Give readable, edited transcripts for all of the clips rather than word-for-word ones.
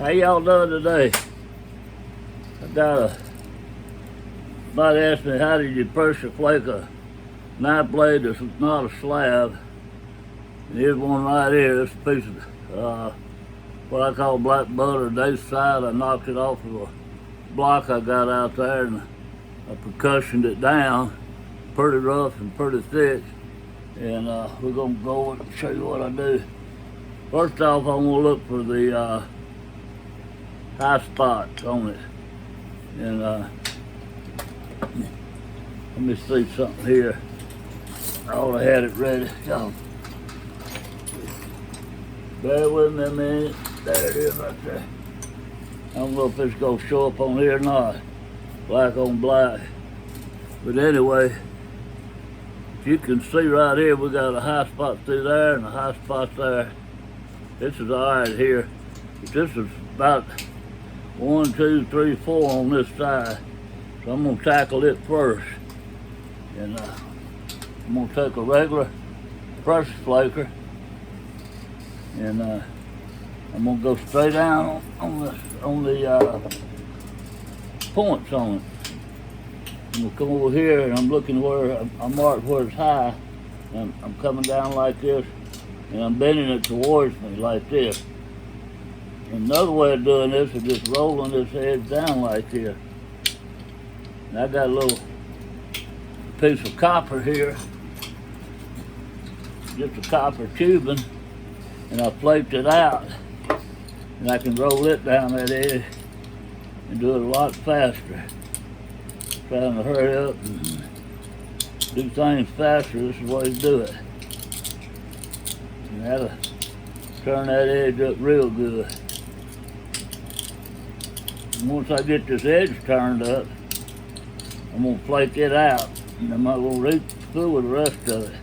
How y'all doing today? Somebody asked me, how did you pressure flake a knife blade that's not a slab? And here's one right here. This piece of what I call black butter. This side, I knocked it off of a block I got out there, and I percussioned it down, pretty rough and pretty thick. And we're gonna go and show you what I do. First off, I'm gonna look for the high spots on it. And let me see something here. I ought to have it ready. Oh. Bear with me a minute. There it is right there. I don't know if it's gonna show up on here or not. Black on black. But anyway, you can see right here, we got a high spot through there and a high spot there. This is all right here. But this is about 1, 2, 3, 4 on this side. So I'm gonna tackle it first. And I'm gonna take a regular pressure flaker, and I'm gonna go straight down on the points on it. I'm gonna come over here, and I'm looking where I marked where it's high, and I'm coming down like this, and I'm bending it towards me like this. And another way of doing this is just rolling this edge down like this. And I got a little piece of copper here, just a copper tubing, and I flaked it out, and I can roll it down that edge and do it a lot faster. Trying to hurry up and do things faster, this is the way to do it. And that'll turn that edge up real good. And once I get this edge turned up, I'm gonna flake it out, and I'm not gonna reach through with the rest of it.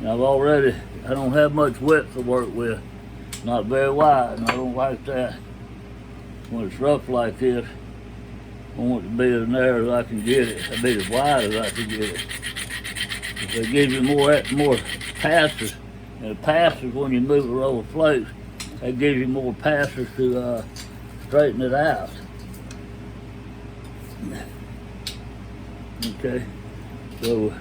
And I don't have much width to work with, not very wide, and I don't like that. When it's rough like this, I want it to be as narrow as I can get it, to be as wide as I can get it. If they give you more passes, and the passes when you move a roll of flakes, that gives you more passes to straighten it out. Okay, so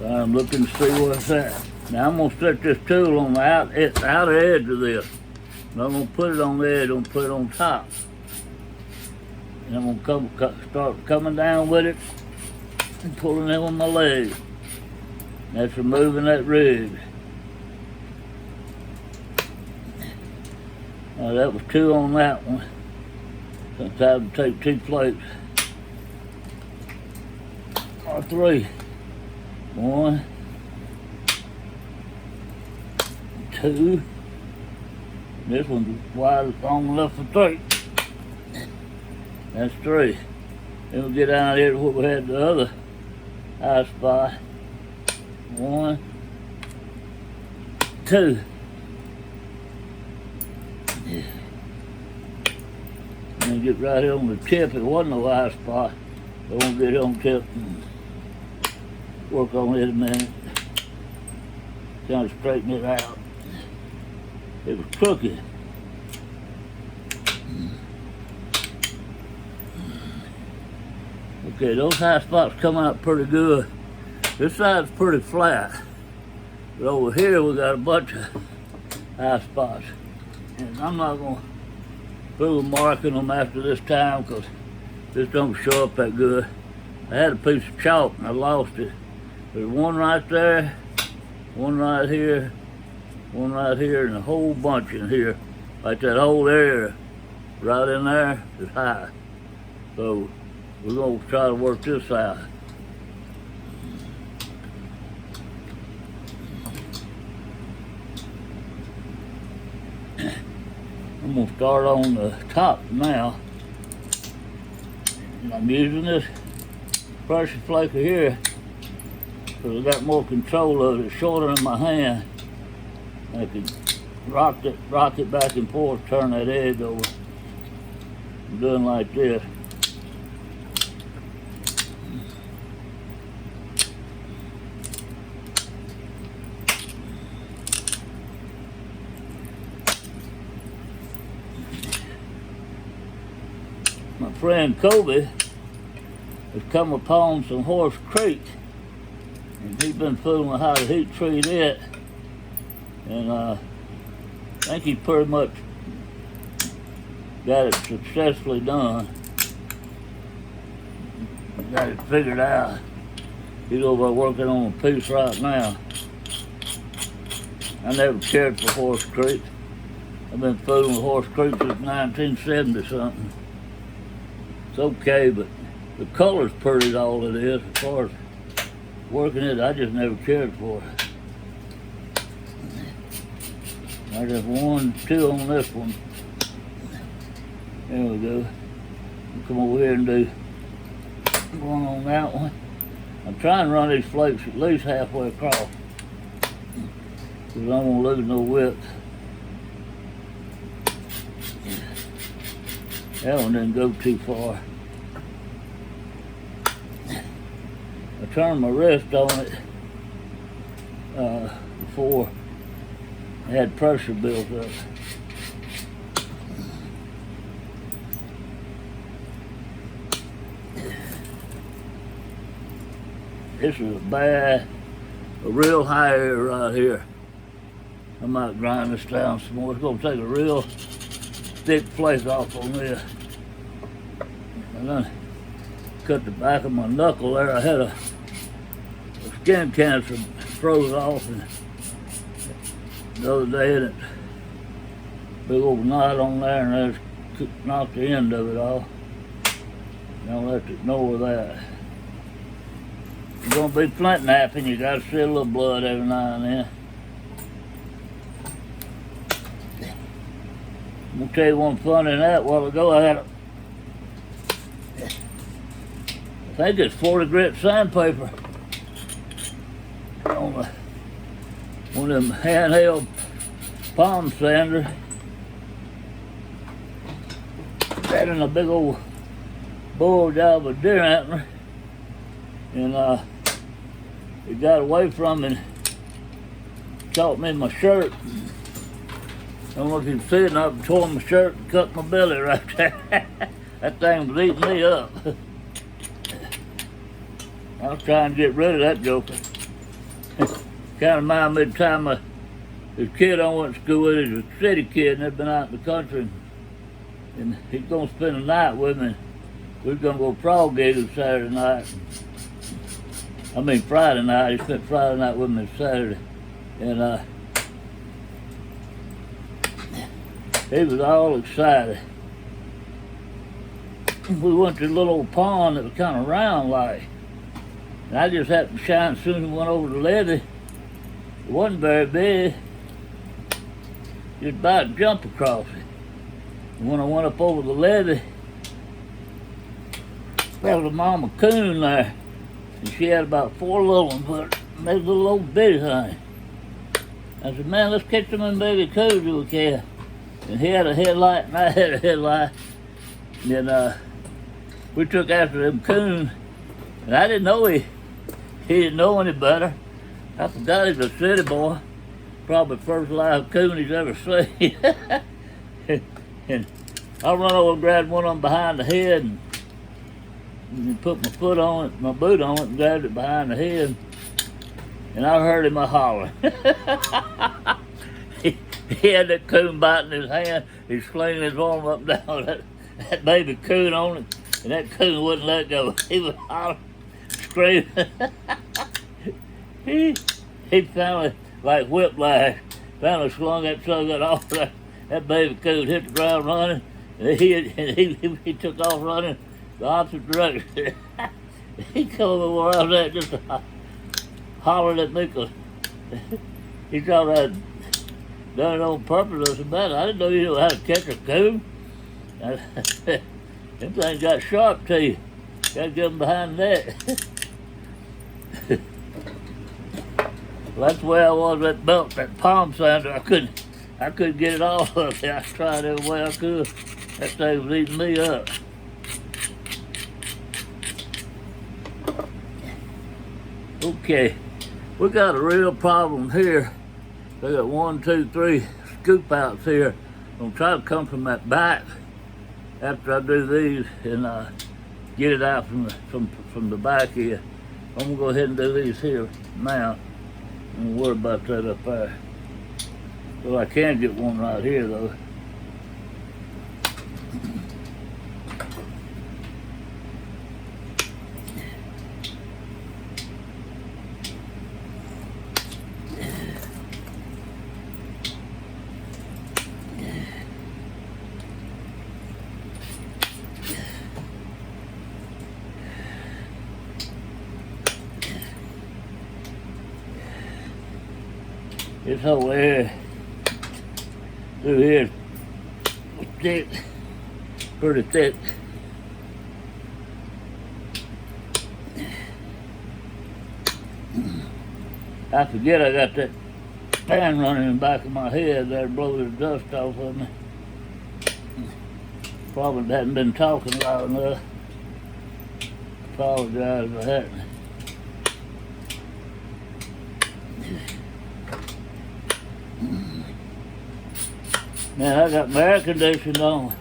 I'm looking to see where it's at. Now I'm gonna set this tool on the outer edge of this. And I'm gonna put it on the edge, I'm gonna put it on top. And I'm gonna start coming down with it and pulling it with my leg. That's removing that ridge. Now that was 2 on that one. Sometimes I take 2 plates. Or 3. 1, 2. This one's wide, long enough for 3. That's 3. Then we'll get down here to where we had the other high spot. 1, 2. And then get right here on the tip. It wasn't no high spot. I won't get here on the tip and work on it a minute. Kind of straighten it out. It was crooked. Okay, those high spots come out pretty good. This side's pretty flat. But over here we got a bunch of high spots. And I'm not gonna bother marking them after this time because this don't show up that good. I had a piece of chalk and I lost it. There's one right there, one right here, one right here, and a whole bunch in here. Like that whole area right in there is high. So we're gonna try to work this out. I'm gonna start on the top now. And I'm using this pressure flaker here because I got more control of it. It's shorter in my hand. I can rock it back and forth, turn that edge over. I'm doing like this. my friend Kobe has come upon some Horse Creek, and he's been fooling with how to heat treat it, and I think he pretty much got it successfully done. Got it figured out. He's over there working on a piece right now. I never cared for Horse Creek. I've been fooling with Horse Creek since 1970 something. It's okay, but the color's pretty is all it is. As far as working it, I just never cared for it. I just 1, 2 on this one. There we go. Come over here and do one on that one. I'm trying to run these flakes at least halfway across, because I don't want to lose no width. That one didn't go too far. I turned my wrist on it before I had pressure built up. This is a real high area right here. I might grind this down some more. It's gonna take a real thick flake off on this. And then cut the back of my knuckle there. I had a skin cancer froze off, and the other day it big old knot on there, and I just knocked the end of it off. Don't have to ignore that. You're gonna be flint napping, you gotta see a little blood every now and then. I'm gonna tell you one funny in that. A while ago I had I think it's 40 grit sandpaper on one of them handheld palm sanders. That in a big old bulge out of a deer antler, and it got away from me and caught me in my shirt. I don't know if you can see it, and I tore my shirt and cut my belly right there. That thing was eating me up. I was trying to get rid of that joker. Kind of reminded me of the time this kid I went to school with, he was a city kid, and they'd been out in the country, and he's gonna spend the night with me. We was gonna go frog gigging Saturday night. I mean Friday night. He spent Friday night with me Saturday, and he was all excited. We went to a little old pond that was kind of round like, and I just happened to shine as soon as we went over the levee. It wasn't very big. Just about to jump across it. And when I went up over the levee, there was a mama coon there, and she had about 4 little ones, but they was a little old bitty thing. I said, man, let's catch them in baby coons if we can. And he had a headlight, and I had a headlight. And we took after them coons, and I didn't know he didn't know any better. I forgot he was a city boy. Probably first live coon he's ever seen. And I run over and grabbed one of them behind the head, and put my foot on it, my boot on it, and grabbed it behind the head. And I heard him holler. He had that coon bite in his hand. He's flinging his arm up and down that baby coon on it, and that coon wouldn't let go. He was hollering, screaming. He finally, like whiplash, finally slung that sucker off. That baby coon hit the ground running, and he took off running the opposite direction. He come over where I was at, just hollering at me, because he thought I'd done it on purpose or something. I didn't know you knew how to catch a coon. Them things got sharp teeth. Got to get them behind the neck. Well, that's the way I was with that belt, that palm sander. I couldn't get it off of it. I tried every way I could. That thing was eating me up. Okay, we got a real problem here. They got 1, 2, 3 scoop outs here. I'm gonna try to come from that back after I do these and get it out from the back here, I'm gonna go ahead and do these here now. I'm gonna worry about that up there. So I can get one right here though. This whole area through here is thick, pretty thick. I forget I got that fan running in the back of my head there, blowing the dust off of me. Probably hadn't been talking loud enough. Apologize for that. Man, I got my air conditioning on.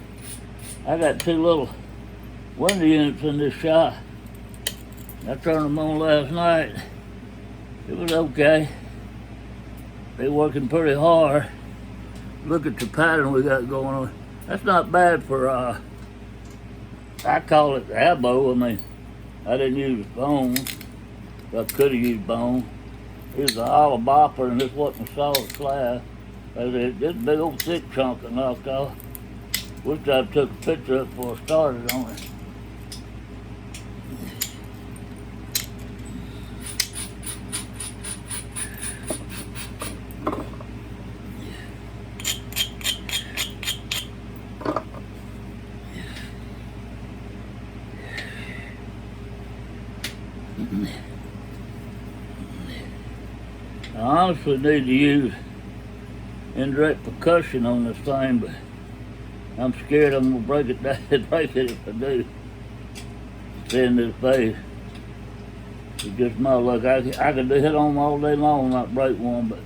I got 2 little window units in this shop. I turned them on last night. It was okay. They're working pretty hard. Look at the pattern we got going on. That's not bad for, I call it elbow. I mean, I didn't use bone. I could have used bone. It was a hollow bopper and this wasn't a solid slab. This big old thick chunk I knocked off. Wish I took a picture of it before I started on it. I honestly need to use indirect percussion on this thing, but I'm scared I'm gonna break it if I do. Seeing this face. It's just my luck. I could hit on them all day long and not break one, but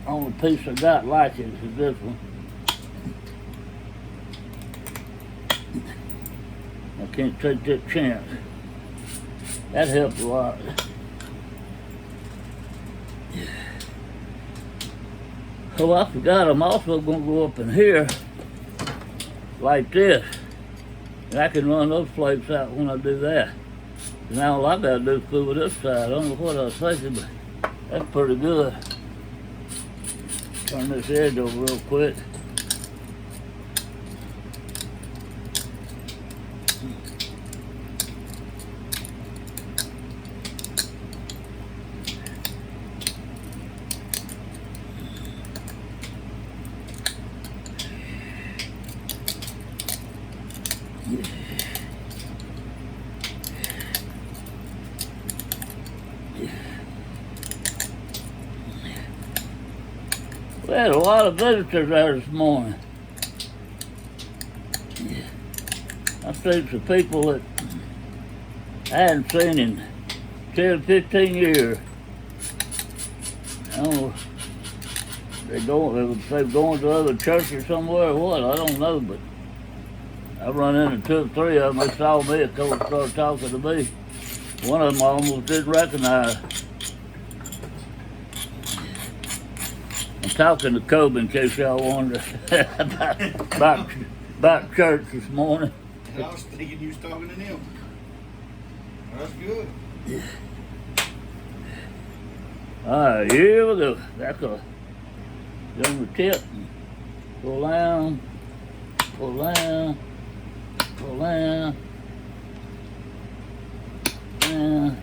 only piece I got like it is this one. I can't take that chance. That helped a lot. Oh, I forgot, I'm also going to go up in here like this. And I can run those flakes out when I do that. Now all I got to do is fool with this side. I don't know what I was thinking, but that's pretty good. Turn this edge over real quick. We had a lot of visitors there this morning. I've seen some people that I hadn't seen in 10, 15 years. I don't know, they're going to other churches somewhere or what, I don't know, but I run into 2 or 3 of them. They saw me, of course, started talking to me. One of them I almost didn't recognize. I'm talking to Kobe in case y'all wonder about church this morning. I was thinking you was talking to him. That's good. Alright, here we go. Back up. Go on the tip. Pull down. Pull down. Pull down. Down.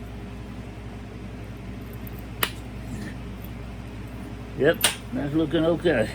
Yep, that's looking okay.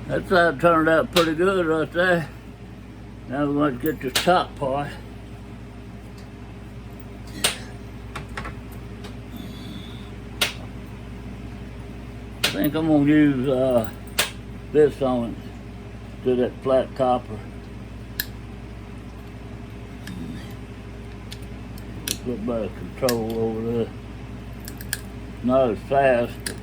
That side turned out pretty good right there. Now we're going to get the top part. I think I'm going to use this on it, to that flat copper. A little better control over there. Not as fast, but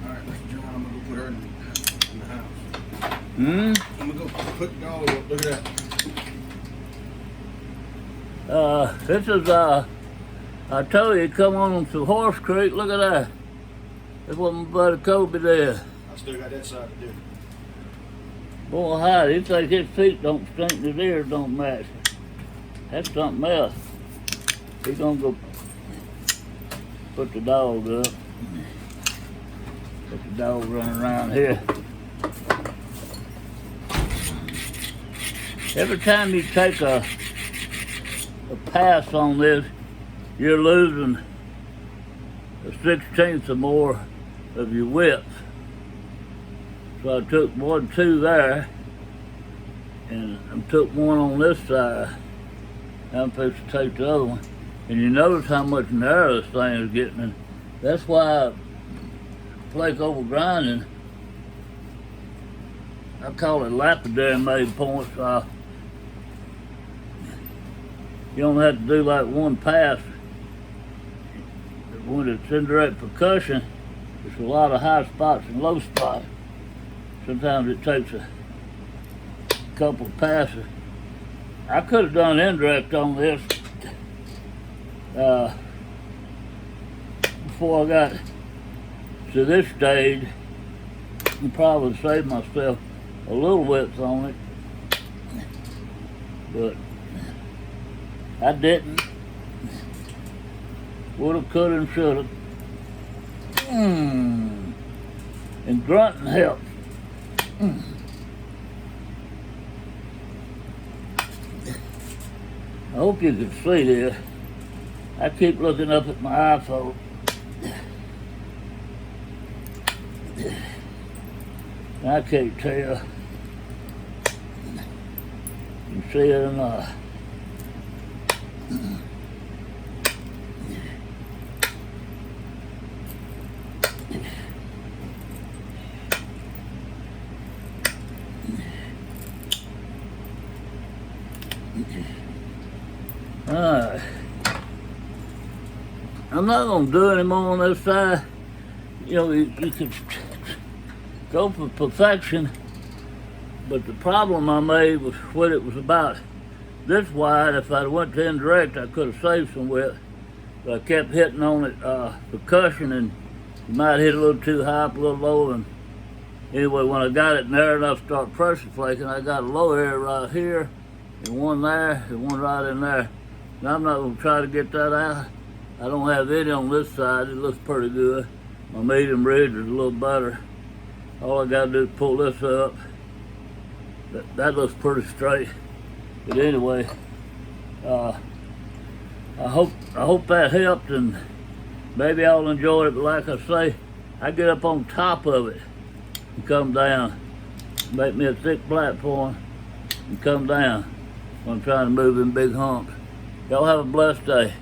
Alright, Mr. John, I'm gonna go put her in the house. I'm gonna go put the dog up. Look at that. This is I told you, come on to Horse Creek. Look at that. That's what my buddy Kobe did. I still got that side to do. Boy, how he think his feet don't stink and his ears don't match. That's something else. He gonna go put the dog up. Put the dog running around here. Every time you take a pass on this, you're losing a 1/16 or more of your width. So I took 1, 2 there, and I took one on this side. Now I'm supposed to take the other one. And you notice how much narrower this thing is getting. And that's why I flake over grinding. I call it lapidary made points. You don't have to do like one pass. When it's indirect percussion, it's a lot of high spots and low spots. Sometimes it takes a couple of passes. I could have done indirect on this before I got to this stage, and probably saved myself a little width on it, but I didn't. Woulda, coulda, and shoulda. And grunting helps. I hope you can see this. I keep looking up at my iPhone. I can't tell you see it or not. Alright. I'm not going to do any more on this side. You know, you can go for perfection, but the problem I made was when it was about this wide. If I'd went to indirect, I could have saved some width. But I kept hitting on it percussion, and you might hit a little too high, a little low. And anyway, when I got it narrow enough to start pressure flaking, I got a low area right here, and one there, and one right in there. Now I'm not going to try to get that out. I don't have any on this side. It looks pretty good. My medium ridge is a little better. All I got to do is pull this up. That looks pretty straight. But anyway, I hope that helped, and maybe I'll enjoy it. But like I say, I get up on top of it and come down, make me a thick platform, and come down when I'm trying to move in big humps. Y'all have a blessed day.